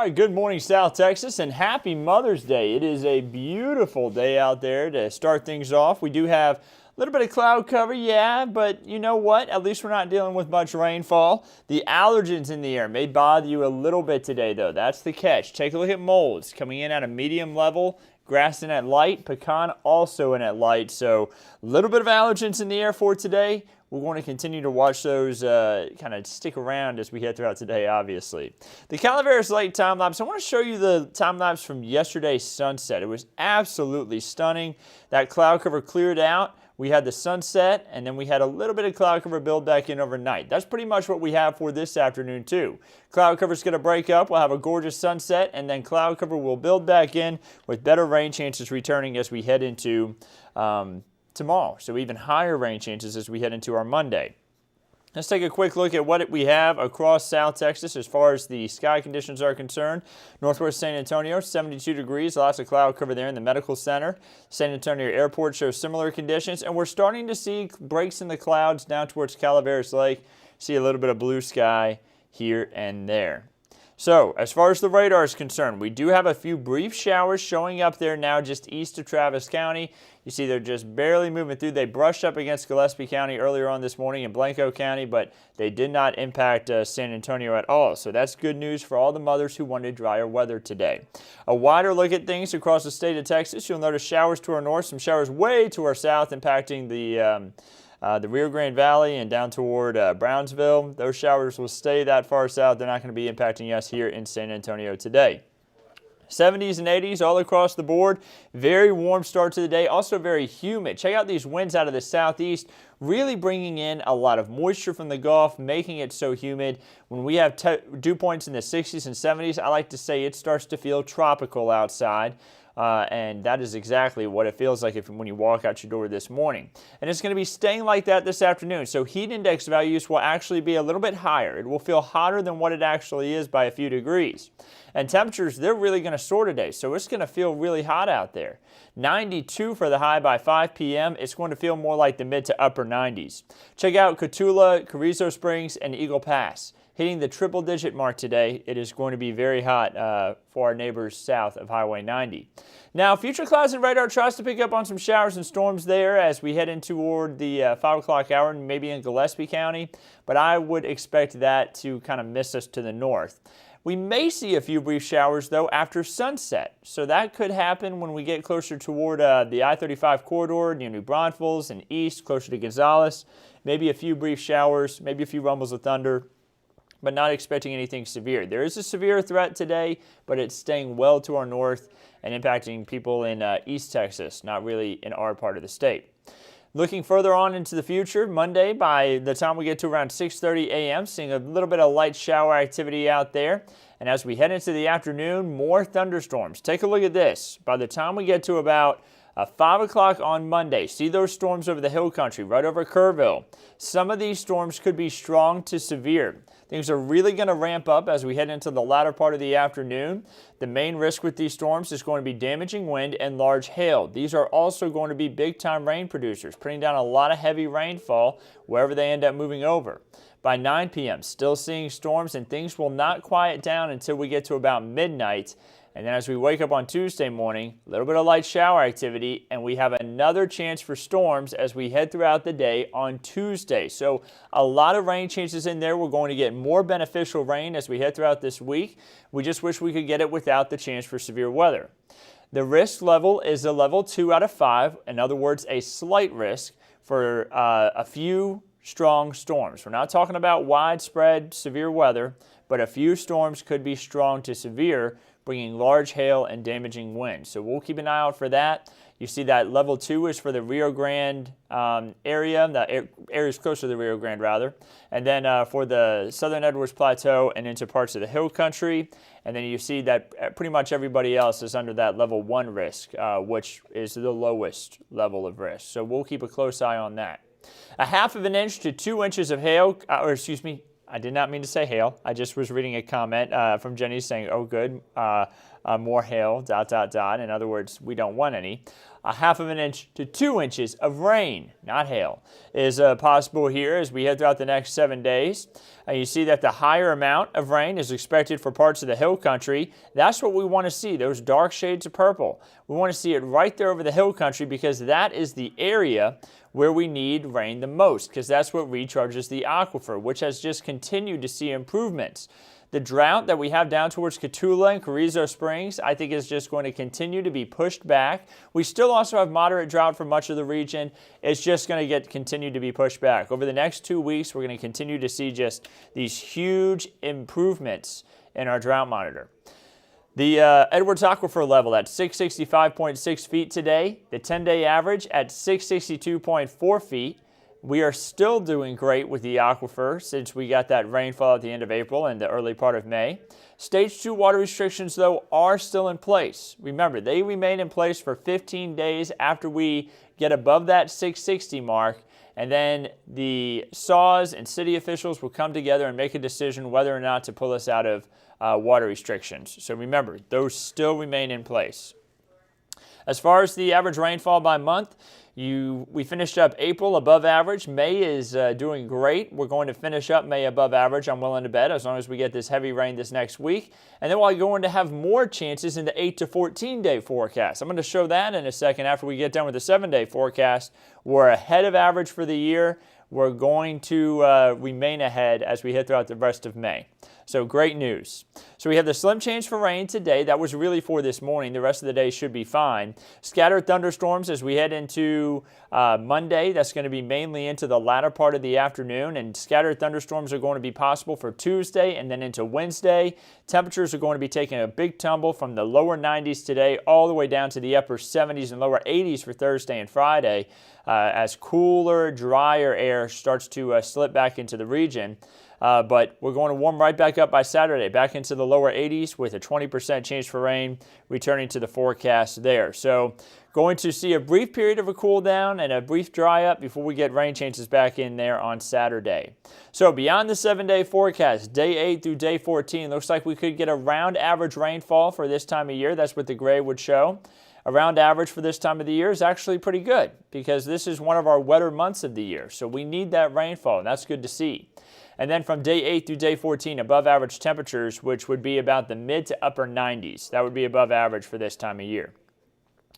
right, good morning, South Texas, and happy Mother's Day. It is a beautiful day out there to start things off. We do have a little bit of cloud cover, yeah, but you know what? At least we're not dealing with much rainfall. The allergens in the air may bother you a little bit today, though. That's the catch. Take a look at molds coming in at a medium level. Grass in at light, pecan also in at light. So a little bit of allergens in the air for today. We're going to continue to watch those kind of stick around as we head throughout today, obviously. The Calaveras Lake time lapse, I want to show you the time lapse from yesterday's sunset. It was absolutely stunning. That cloud cover cleared out. We had the sunset, and then we had a little bit of cloud cover build back in overnight. That's pretty much what we have for this afternoon, too. Cloud cover is going to break up. We'll have a gorgeous sunset, and then cloud cover will build back in with better rain chances returning as we head into tomorrow. So even higher rain chances as we head into our Monday. Let's take a quick look at what we have across South Texas as far as the sky conditions are concerned. Northwest San Antonio, 72 degrees, lots of cloud cover there in the medical center. San Antonio Airport shows similar conditions, and we're starting to see breaks in the clouds down towards Calaveras Lake. See a little bit of blue sky here and there. So, as far as the radar is concerned, we do have a few brief showers showing up there now just east of Travis County. You see they're just barely moving through. They brushed up against Gillespie County earlier on this morning in Blanco County, but they did not impact San Antonio at all. So that's good news for all the mothers who wanted drier weather today. A wider look at things across the state of Texas. You'll notice showers to our north, some showers way to our south impacting the Rio Grande Valley and down toward Brownsville. Those showers will stay that far south. They're not going to be impacting us here in San Antonio today. 70s and 80s all across the board. Very warm start to the day. Also very humid. Check out these winds out of the southeast, really bringing in a lot of moisture from the Gulf, making it so humid. When we have dew points in the 60s and 70s, I like to say it starts to feel tropical outside. And that is exactly what it feels like when you walk out your door this morning. And it's going to be staying like that this afternoon. So heat index values will actually be a little bit higher. It will feel hotter than what it actually is by a few degrees. And temperatures, they're really going to soar today. So it's going to feel really hot out there. 92 for the high by 5 p.m. It's going to feel more like the mid to upper 90s. Check out Cotulla, Carrizo Springs, and Eagle Pass. Hitting the triple-digit mark today. It is going to be very hot for our neighbors south of Highway 90. Now, future clouds and radar tries to pick up on some showers and storms there as we head in toward the 5 o'clock hour, maybe in Gillespie County, but I would expect that to kind of miss us to the north. We may see a few brief showers, though, after sunset, so that could happen when we get closer toward the I-35 corridor near New Braunfels and east, closer to Gonzales. Maybe a few brief showers, maybe a few rumbles of thunder, but not expecting anything severe. There is a severe threat today, but it's staying well to our north and impacting people in East Texas, not really in our part of the state. Looking further on into the future, Monday, by the time we get to around 6:30 a.m., seeing a little bit of light shower activity out there. And as we head into the afternoon, more thunderstorms. Take a look at this. By the time we get to about 5 o'clock on Monday, see those storms over the hill country, right over Kerrville. Some of these storms could be strong to severe. Things are really going to ramp up as we head into the latter part of the afternoon. The main risk with these storms is going to be damaging wind and large hail. These are also going to be big-time rain producers, putting down a lot of heavy rainfall wherever they end up moving over. By 9 p.m., still seeing storms, and things will not quiet down until we get to about midnight. And then as we wake up on Tuesday morning, a little bit of light shower activity, and we have another chance for storms as we head throughout the day on Tuesday. So a lot of rain chances in there. We're going to get more beneficial rain as we head throughout this week. We just wish we could get it without the chance for severe weather. The risk level is a level 2 out of 5. In other words, a slight risk for a few strong storms. We're not talking about widespread severe weather, but a few storms could be strong to severe, bringing large hail and damaging wind. So we'll keep an eye out for that. You see that level 2 is for the Rio Grande area, the areas close to the Rio Grande rather. And then for the southern Edwards Plateau and into parts of the hill country. And then you see that pretty much everybody else is under that level 1 risk, which is the lowest level of risk. So we'll keep a close eye on that. 1/2 inch to 2 inches of hail, I did not mean to say hail. I just was reading a comment from Jenny saying, oh, good. more hail, ... In other words, we don't want any. 1/2 inch to 2 inches of rain, not hail, is possible here as we head throughout the next 7 days. You see that the higher amount of rain is expected for parts of the hill country. That's what we want to see, those dark shades of purple. We want to see it right there over the hill country because that is the area where we need rain the most, because that's what recharges the aquifer, which has just continued to see improvements. The drought that we have down towards Cotulla and Carrizo Springs, I think is just going to continue to be pushed back. We still also have moderate drought for much of the region. It's just going to continue to be pushed back. Over the next 2 weeks, we're going to continue to see just these huge improvements in our drought monitor. The Edwards aquifer level at 665.6 feet today. The 10-day average at 662.4 feet. We are still doing great with the aquifer since we got that rainfall at the end of April and the early part of May. Stage 2 water restrictions, though, are still in place. Remember, they remain in place for 15 days after we get above that 660 mark, and then the SAWS and city officials will come together and make a decision whether or not to pull us out of water restrictions. So remember, those still remain in place. As far as the average rainfall by month, we finished up April above average. May is doing great. We're going to finish up May above average, I'm willing to bet, as long as we get this heavy rain this next week. And then we're going to have more chances in the 8 to 14-day forecast. I'm going to show that in a second after we get done with the 7-day forecast. We're ahead of average for the year. We're going to remain ahead as we head throughout the rest of May. So great news. So we have the slim chance for rain today. That was really for this morning. The rest of the day should be fine. Scattered thunderstorms as we head into Monday. That's going to be mainly into the latter part of the afternoon. And scattered thunderstorms are going to be possible for Tuesday and then into Wednesday. Temperatures are going to be taking a big tumble from the lower 90s today all the way down to the upper 70s and lower 80s for Thursday and Friday as cooler, drier air starts to slip back into the region. But we're going to warm right back up by Saturday, back into the lower 80s with a 20% chance for rain returning to the forecast there. So going to see a brief period of a cool down and a brief dry up before we get rain chances back in there on Saturday. So beyond the 7-day forecast, day 8 through day 14, looks like we could get around average rainfall for this time of year. That's what the gray would show. Around average for this time of the year is actually pretty good because this is one of our wetter months of the year. So we need that rainfall, and that's good to see. And then from day 8 through day 14, above average temperatures, which would be about the mid to upper 90s. That would be above average for this time of year.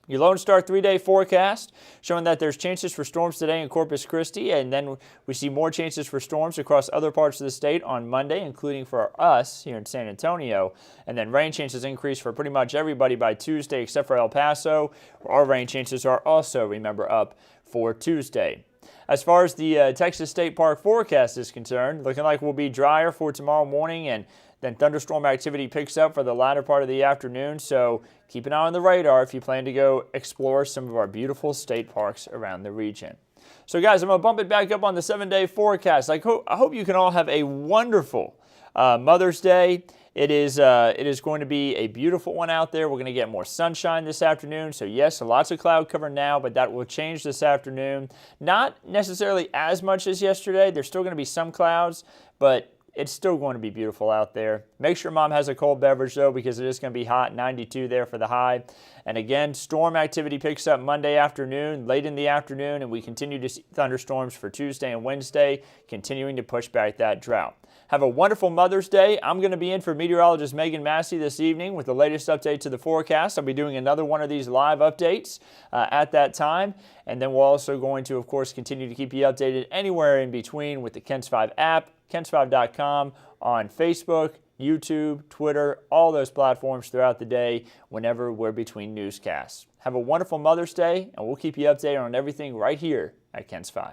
Your Lone Star 3-day forecast showing that there's chances for storms today in Corpus Christi, and then we see more chances for storms across other parts of the state on Monday, including for us here in San Antonio. And then rain chances increase for pretty much everybody by Tuesday except for El Paso. Our rain chances are also, remember, up for Tuesday. As far as the Texas State Park forecast is concerned, looking like we'll be drier for tomorrow morning, and then thunderstorm activity picks up for the latter part of the afternoon. So keep an eye on the radar if you plan to go explore some of our beautiful state parks around the region. So guys, I'm going to bump it back up on the 7-day forecast. I hope you can all have a wonderful Mother's Day. It is going to be a beautiful one out there. We're going to get more sunshine this afternoon. So yes, lots of cloud cover now, but that will change this afternoon. Not necessarily as much as yesterday. There's still going to be some clouds, but it's still going to be beautiful out there. Make sure mom has a cold beverage though, because it is going to be hot, 92 there for the high. And again, storm activity picks up Monday afternoon, late in the afternoon, and we continue to see thunderstorms for Tuesday and Wednesday, continuing to push back that drought. Have a wonderful Mother's Day. I'm going to be in for meteorologist Megan Massey this evening with the latest update to the forecast. I'll be doing another one of these live updates at that time. And then we're also going to, of course, continue to keep you updated anywhere in between with the KENS 5 app, KENS5.com, on Facebook, YouTube, Twitter, all those platforms throughout the day whenever we're between newscasts. Have a wonderful Mother's Day, and we'll keep you updated on everything right here at KENS 5.